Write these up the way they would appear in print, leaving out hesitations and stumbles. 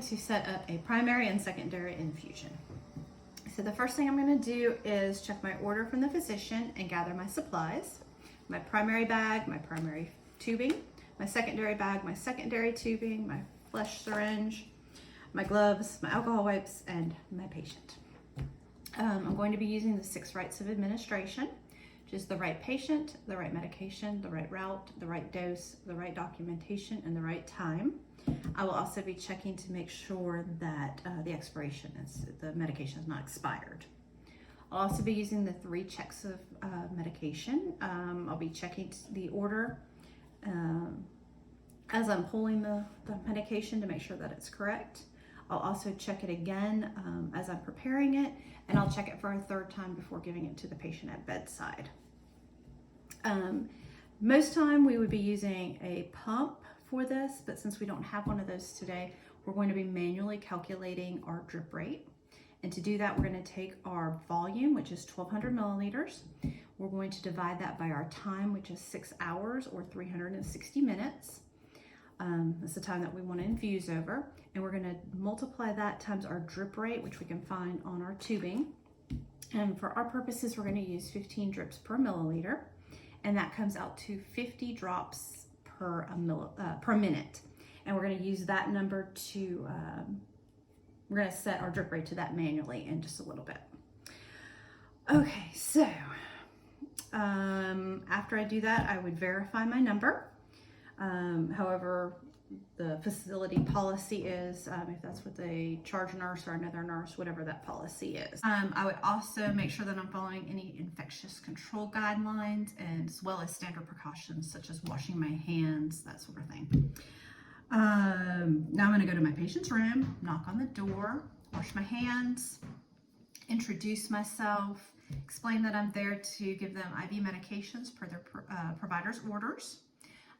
to set up a primary and secondary infusion. So the first thing I'm going to do is check my order from the physician and gather my supplies. My primary bag, my primary tubing, my secondary bag, my secondary tubing, my flesh syringe, my gloves, my alcohol wipes, and my patient. I'm going to be using the 6 rights of administration, which is the right patient, the right medication, the right route, the right dose, the right documentation, and the right time. I will also be checking to make sure that the medication is not expired. I'll also be using the 3 checks of medication. I'll be checking the order as I'm pulling the medication to make sure that it's correct. I'll also check it again as I'm preparing it, and I'll check it for a 3rd time before giving it to the patient at bedside. Most time we would be using a pump for this, but since we don't have one of those today, we're going to be manually calculating our drip rate. And to do that, we're going to take our volume, which is 1,200 milliliters. We're going to divide that by our time, which is 6 hours or 360 minutes. That's the time that we want to infuse over. And we're going to multiply that times our drip rate, which we can find on our tubing. And for our purposes, we're going to use 15 drips per milliliter. And that comes out to 50 drops per minute. And we're going to use that number to, we're going to set our drip rate to that manually in just a little bit. Okay, so after I do that, I would verify my number. However, the facility policy is, if that's what they charge a nurse or another nurse, whatever that policy is. I would also make sure that I'm following any infectious control guidelines, and as well as standard precautions such as washing my hands, that sort of thing. Now I'm going to go to my patient's room, knock on the door, wash my hands, introduce myself, explain that I'm there to give them IV medications per their provider's orders.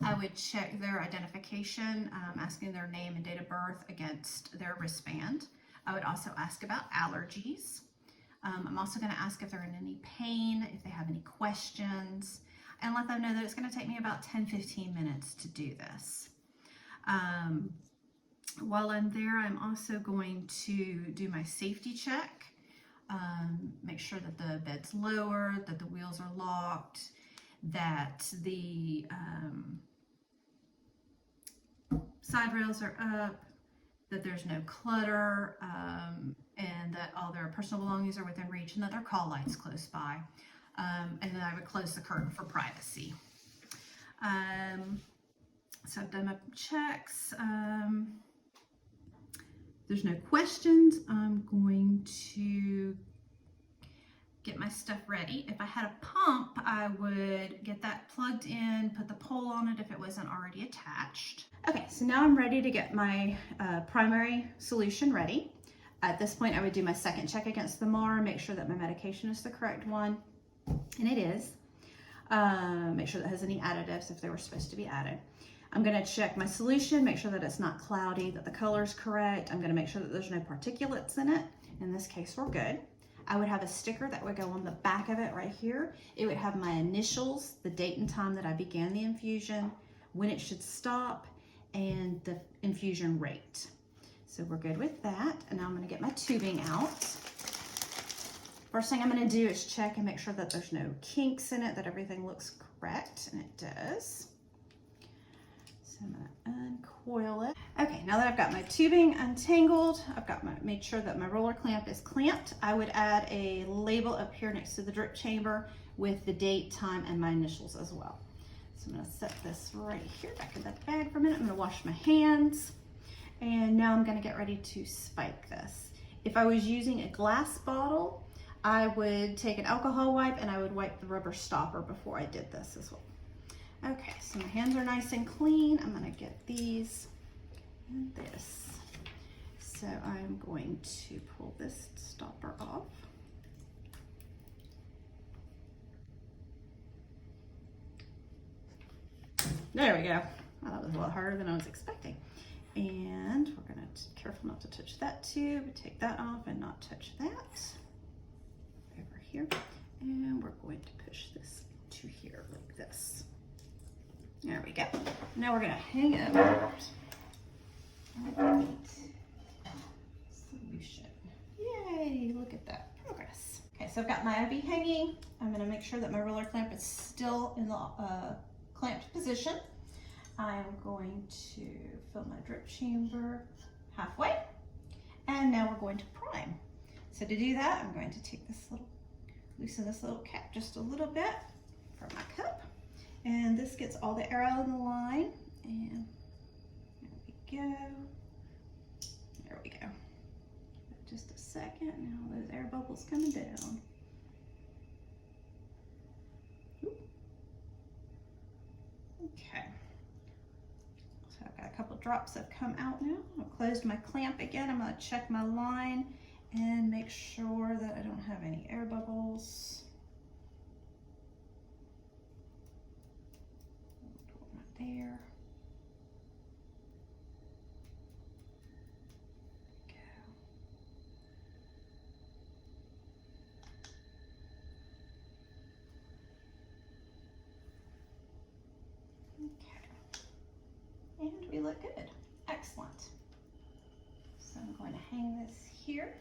I would check their identification, asking their name and date of birth against their wristband. I would also ask about allergies. I'm also going to ask if they're in any pain, if they have any questions, and let them know that it's going to take me about 10-15 minutes to do this. While I'm there, I'm also going to do my safety check, make sure that the bed's lowered, that the wheels are locked, that the side rails are up, that there's no clutter, and that all their personal belongings are within reach, and that their call light's close by. And then I would close the curtain for privacy. So I've done my checks. There's no questions. I'm going to get my stuff ready. If I had a pump, I would get that plugged in, put the pole on it if it wasn't already attached. Okay, so now I'm ready to get my primary solution ready. At this point, I would do my 2nd check against the MAR, make sure that my medication is the correct one, and it is. Make sure that it has any additives if they were supposed to be added. I'm going to check my solution, make sure that it's not cloudy, that the color is correct. I'm going to make sure that there's no particulates in it. In this case, we're good. I would have a sticker that would go on the back of it right here. It would have my initials, the date and time that I began the infusion, when it should stop, and the infusion rate. So we're good with that. And now I'm going to get my tubing out. First thing I'm going to do is check and make sure that there's no kinks in it, that everything looks correct, and it does. So I'm going to uncoil it. Okay, now that I've got my tubing untangled, I've got made sure that my roller clamp is clamped. I would add a label up here next to the drip chamber with the date, time, and my initials as well. So I'm going to set this right here back in the bag for a minute. I'm going to wash my hands, and now I'm going to get ready to spike this. If I was using a glass bottle, I would take an alcohol wipe and I would wipe the rubber stopper before I did this as well. Okay, so my hands are nice and clean. I'm going to get these and this. So I'm going to pull this stopper off. There we go. Well, that was a lot harder than I was expecting. And we're going to be careful not to touch that tube. Take that off and not touch that. Over here. And we're going to push this to here like this. There we go. Now we're going to hang it. so I've got my IV hanging. I'm gonna make sure that my roller clamp is still in the clamped position. I'm going to fill my drip chamber halfway, and now we're going to prime. So to do that, I'm going to take this little, loosen this little cap just a little bit from my cup, and this gets all the air out of the line, and there we go. There we go. Just a second, now those air bubbles coming down. Okay, so I've got a couple drops that have come out now. I've closed my clamp again. I'm going to check my line and make sure that I don't have any air bubbles. There. And we look good. Excellent. So I'm going to hang this here.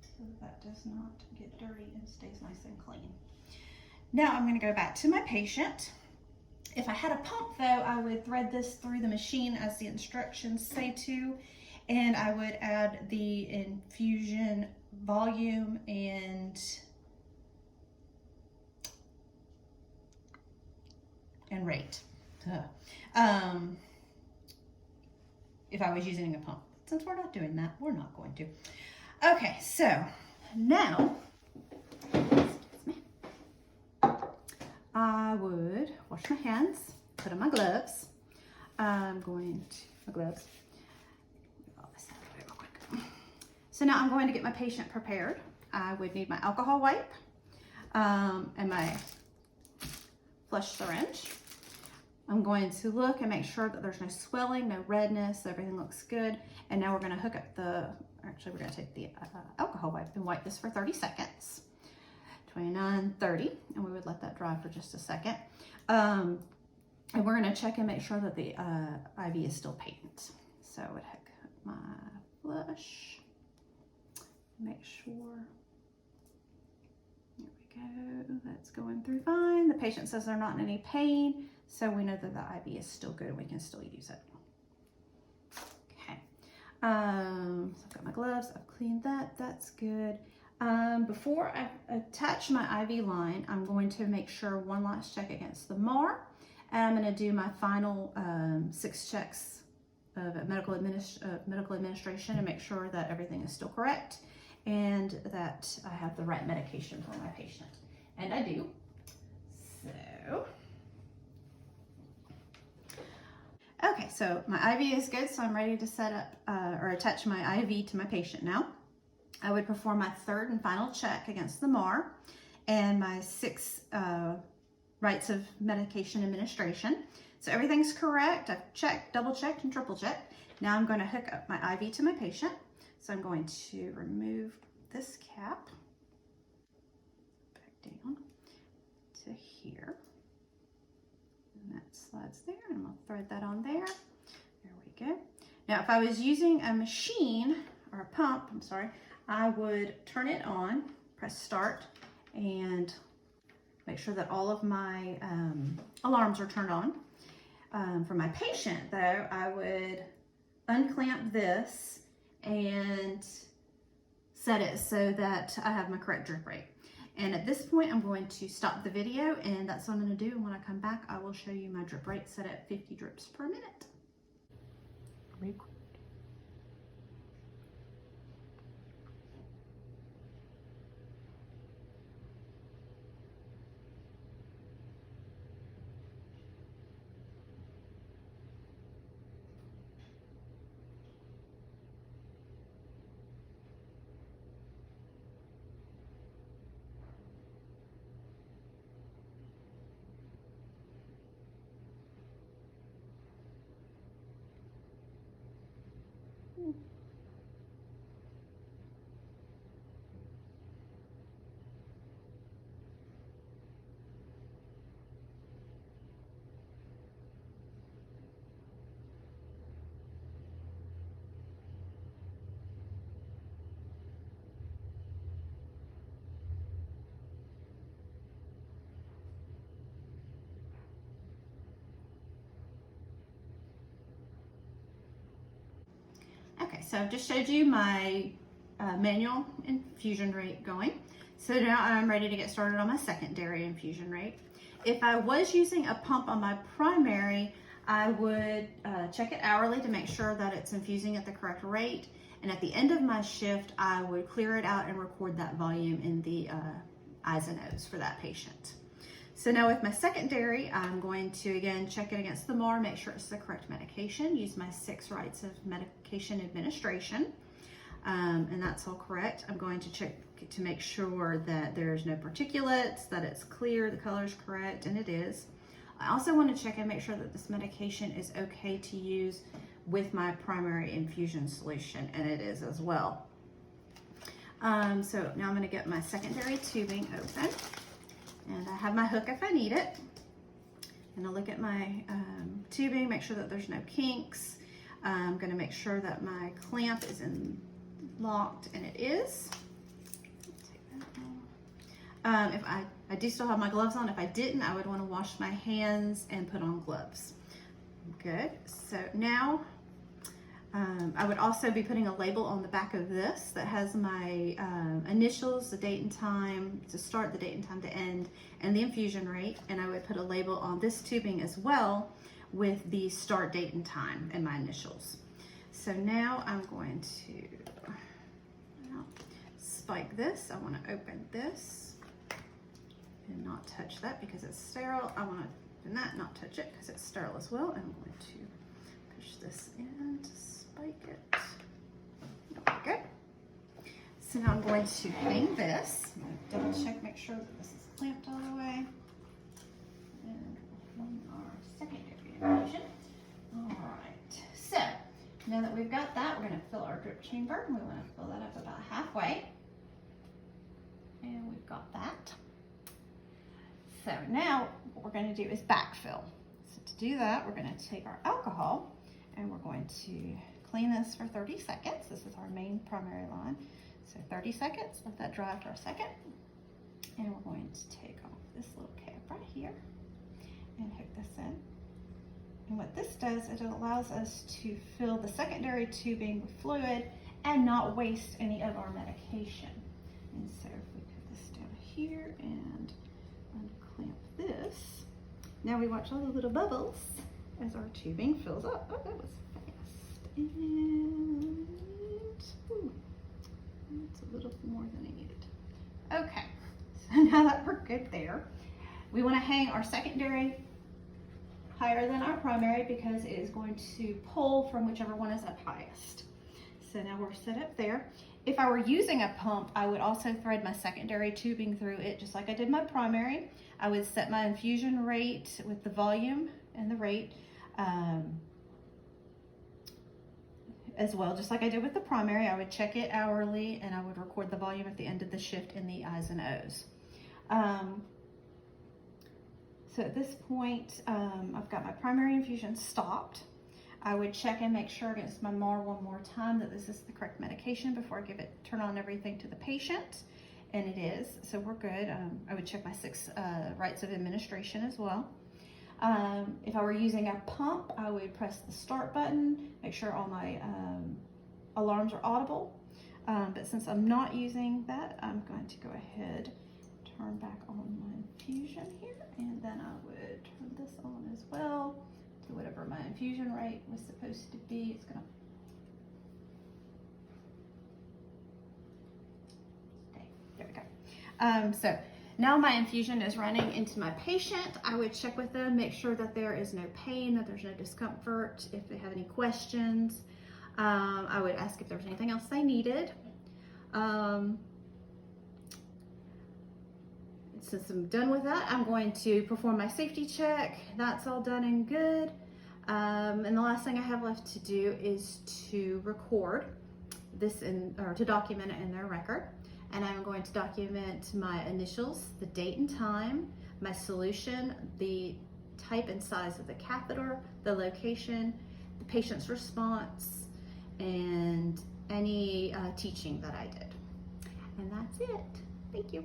So that does not get dirty and stays nice and clean. Now I'm going to go back to my patient. If I had a pump though, I would thread this through the machine as the instructions say to, and I would add the infusion volume and rate. If I was using a pump. Since we're not doing that, we're not going to. Okay, so now I would wash my hands, put on my gloves. I'm going to, my gloves. Real quick. So now I'm going to get my patient prepared. I would need my alcohol wipe and my flush syringe. I'm going to look and make sure that there's no swelling, no redness, everything looks good. And now we're going to hook up the, actually we're going to take the alcohol wipe and wipe this for 30 seconds. 29, 30, and we would let that dry for just a second. And we're going to check and make sure that the IV is still patent. So I would hook up my flush, make sure. There we go, that's going through fine. The patient says they're not in any pain, so we know that the IV is still good and we can still use it. Okay, so I've got my gloves, I've cleaned that, that's good. Before I attach my IV line, I'm going to make sure one last check against the MAR, and I'm going to do my final 6 checks of medical administration and make sure that everything is still correct and that I have the right medication for my patient. And I do. So, okay, so my IV is good, so I'm ready to set up or attach my IV to my patient now. I would perform my 3rd and final check against the MAR and my 6 rights of medication administration. So everything's correct. I've checked, double checked, and triple checked. Now I'm going to hook up my IV to my patient. So I'm going to remove this cap back down to here. And that slides there, and I'm going to thread that on there. There we go. Now if I was using a machine or a pump, I'm sorry, I would turn it on, press start, and make sure that all of my alarms are turned on. For my patient though, I would unclamp this and set it so that I have my correct drip rate. And at this point, I'm going to stop the video, and that's what I'm going to do. And when I come back, I will show you my drip rate set at 50 drips per minute. so I've just showed you my manual infusion rate going. So now I'm ready to get started on my secondary infusion rate. If I was using a pump on my primary, I would check it hourly to make sure that it's infusing at the correct rate. And at the end of my shift, I would clear it out and record that volume in the eyes and O's for that patient. So now with my secondary, I'm going to again check it against the MAR, make sure it's the correct medication, use my 6 rights of medication administration, and that's all correct. I'm going to check to make sure that there's no particulates, that it's clear, the color's correct, and it is. I also want to check and make sure that this medication is okay to use with my primary infusion solution, and it is as well. So now I'm going to get my secondary tubing open, and I have my hook if I need it. And I'll look at my tubing, make sure that there's no kinks. I'm going to make sure that my clamp is locked, and it is. If I do still have my gloves on. If I didn't, I would want to wash my hands and put on gloves. Good. So now I would also be putting a label on the back of this that has my initials, the date and time to start, the date and time to end, and the infusion rate. And I would put a label on this tubing as well with the start date and time and my initials. So now I'm going to spike this. I want to open this and not touch that because it's sterile. I want to open that, not touch it because it's sterile as well. And I'm going to push this in to spike it. Okay. So now I'm going to hang this. I'm going to double check, make sure that this is clamped all the way. And on our secondary infusion. All right. So now that we've got that, we're going to fill our drip chamber. We want to fill that up about halfway. And we've got that. So now what we're going to do is backfill. So to do that, we're going to take our alcohol and we're going to clean this for 30 seconds. This is our main primary line. So 30 seconds, let that dry for a second. And we're going to take off this little cap right here and hook this in. And what this does is it allows us to fill the secondary tubing with fluid and not waste any of our medication. And so if we put this down here and unclamp this, now we watch all the little bubbles as our tubing fills up. Oh, that was fast. And ooh, that's a little more than I needed. Okay, so now that we're good there, we want to hang our secondary higher than our primary because it is going to pull from whichever one is up highest. So now we're set up there. If I were using a pump, I would also thread my secondary tubing through it just like I did my primary. I would set my infusion rate with the volume and the rate as well, just like I did with the primary. I would check it hourly and I would record the volume at the end of the shift in the I's and O's. So at this point, I've got my primary infusion stopped. I would check and make sure against my MAR one more time that this is the correct medication before I turn on everything to the patient, and it is, so we're good. I would check my 6 rights of administration as well. If I were using a pump, I would press the start button, make sure all my alarms are audible. But since I'm not using that, I'm going to go ahead, turn back on my infusion here, and then I would turn this on as well to whatever my infusion rate was supposed to be. It's gonna stay. There we go. So now my infusion is running into my patient. I would check with them, make sure that there is no pain, that there's no discomfort. If they have any questions, I would ask if there was anything else they needed. Since I'm done with that, I'm going to perform my safety check. That's all done and good. And the last thing I have left to do is to record this or to document it in their record. And I'm going to document my initials, the date and time, my solution, the type and size of the catheter, the location, the patient's response, and any teaching that I did. And that's it. Thank you.